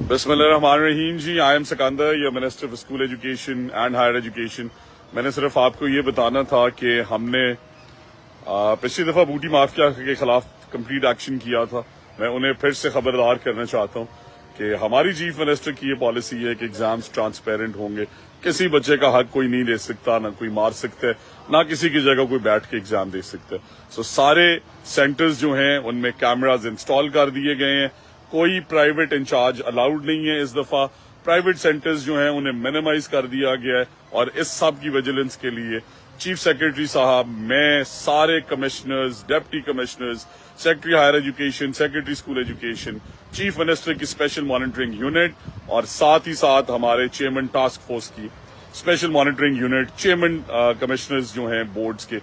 बिस्मिल्लाहिर्रहमानिर्रहीम जी, I am Sikandar, your minister for school education and higher education. मैंने सिर्फ आपको ये बताना था कि हमने पिछली दफ़ा बूटी माफिया के खिलाफ कंप्लीट एक्शन किया था। मैं उन्हें फिर से खबरदार करना चाहता हूँ कि हमारी चीफ मिनिस्टर की ये पॉलिसी है कि एग्जाम्स ट्रांसपेरेंट होंगे, किसी बच्चे का हक कोई नहीं ले सकता, ना कोई मार सकता है, ना किसी की जगह कोई बैठ के एग्जाम दे सकता है। सो सारे सेंटर्स जो हैं उनमें कैमराज इंस्टॉल कर दिए गए हैं, कोई प्राइवेट इंचार्ज अलाउड नहीं है। इस दफा प्राइवेट सेंटर्स जो हैं उन्हें मिनिमाइज कर दिया गया है और इस सब की विजिलेंस के लिए चीफ सेक्रेटरी साहब, मैं, सारे commissioners, deputy commissioners, secretary higher education, secretary school education, chief minister की स्पेशल मॉनिटरिंग यूनिट और साथ ही साथ हमारे चेयरमैन टास्क फोर्स की special monitoring unit, chairman commissioners जो हैं बोर्ड्स के,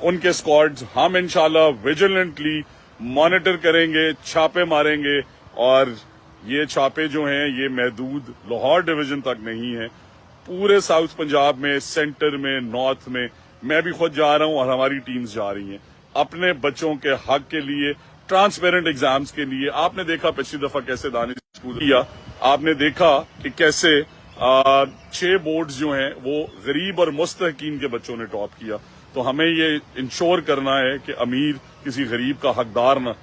उनके स्क्वाड्स, हम इंशाल्लाह विजिलेंटली मॉनिटर करेंगे, छापे मारेंगे। और ये छापे जो हैं ये महदूद लाहौर डिवीजन तक नहीं है, पूरे साउथ पंजाब में, सेंटर में, नॉर्थ में। मैं भी खुद जा रहा हूं और हमारी टीम्स जा रही हैं अपने बच्चों के हक के लिए, ट्रांसपेरेंट एग्जाम्स के लिए। आपने देखा पिछली दफा कैसे दानिश स्कूल किया, आपने देखा कि कैसे 6 बोर्ड्स जो हैं वो गरीब और मुस्तहकीन के बच्चों ने टॉप किया। तो हमें ये इंश्योर करना है कि अमीर किसी गरीब का हकदार ना,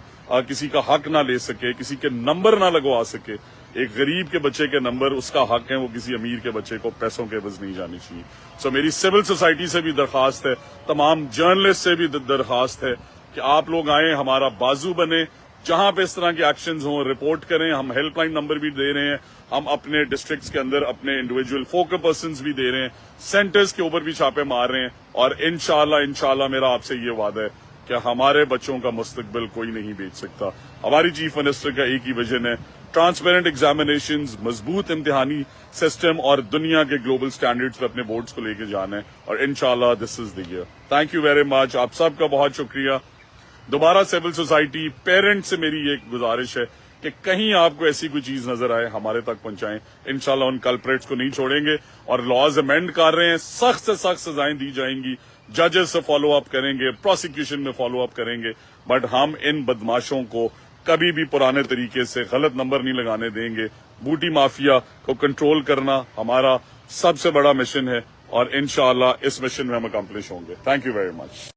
किसी का हक ना ले सके, किसी के नंबर ना लगवा सके। एक गरीब के बच्चे के नंबर उसका हक है, वो किसी अमीर के बच्चे को पैसों के एवज नहीं जानी चाहिए। सो मेरी सिविल सोसाइटी से भी दरखास्त है, तमाम जर्नलिस्ट से भी दरखास्त है कि आप लोग आए, हमारा बाजू बने, जहां पे इस तरह के एक्शंस हों रिपोर्ट करें। हम हेल्पलाइन नंबर भी दे रहे हैं, हम अपने डिस्ट्रिक्ट्स के अंदर अपने इंडिविजुअल फोकस पर्सन्स भी दे रहे हैं, सेंटर्स के ऊपर भी छापे मार रहे हैं। और इंशाल्लाह मेरा आपसे ये वादा है कि हमारे बच्चों का मुस्तकबिल कोई नहीं बेच सकता। हमारी चीफ मिनिस्टर का एक ही विजन है, ट्रांसपेरेंट एग्जामिनेशंस, मजबूत इम्तिहानी सिस्टम और दुनिया के ग्लोबल स्टैंडर्ड्स पे अपने बोर्ड्स को लेके जाना है। और इंशाल्लाह this is the year. Thank you very much, आप सबका बहुत शुक्रिया। दोबारा सिविल सोसाइटी पेरेंट्स से मेरी एक गुजारिश है कि कहीं आपको ऐसी कोई चीज नजर आए हमारे तक पहुंचाएं। इंशाल्लाह उन कल्प्रेट्स को नहीं छोड़ेंगे और लॉज अमेंड कर रहे हैं, सख्त से सख्त सजाएं दी जाएंगी, जजेस से फॉलो अप करेंगे, प्रोसिक्यूशन में फॉलो अप करेंगे। बट हम इन बदमाशों को कभी भी पुराने तरीके से गलत नंबर नहीं लगाने देंगे। बूटी माफिया को कंट्रोल करना हमारा सबसे बड़ा मिशन है और इंशाल्लाह इस मिशन में हम अकम्प्लिश होंगे। Thank you very much.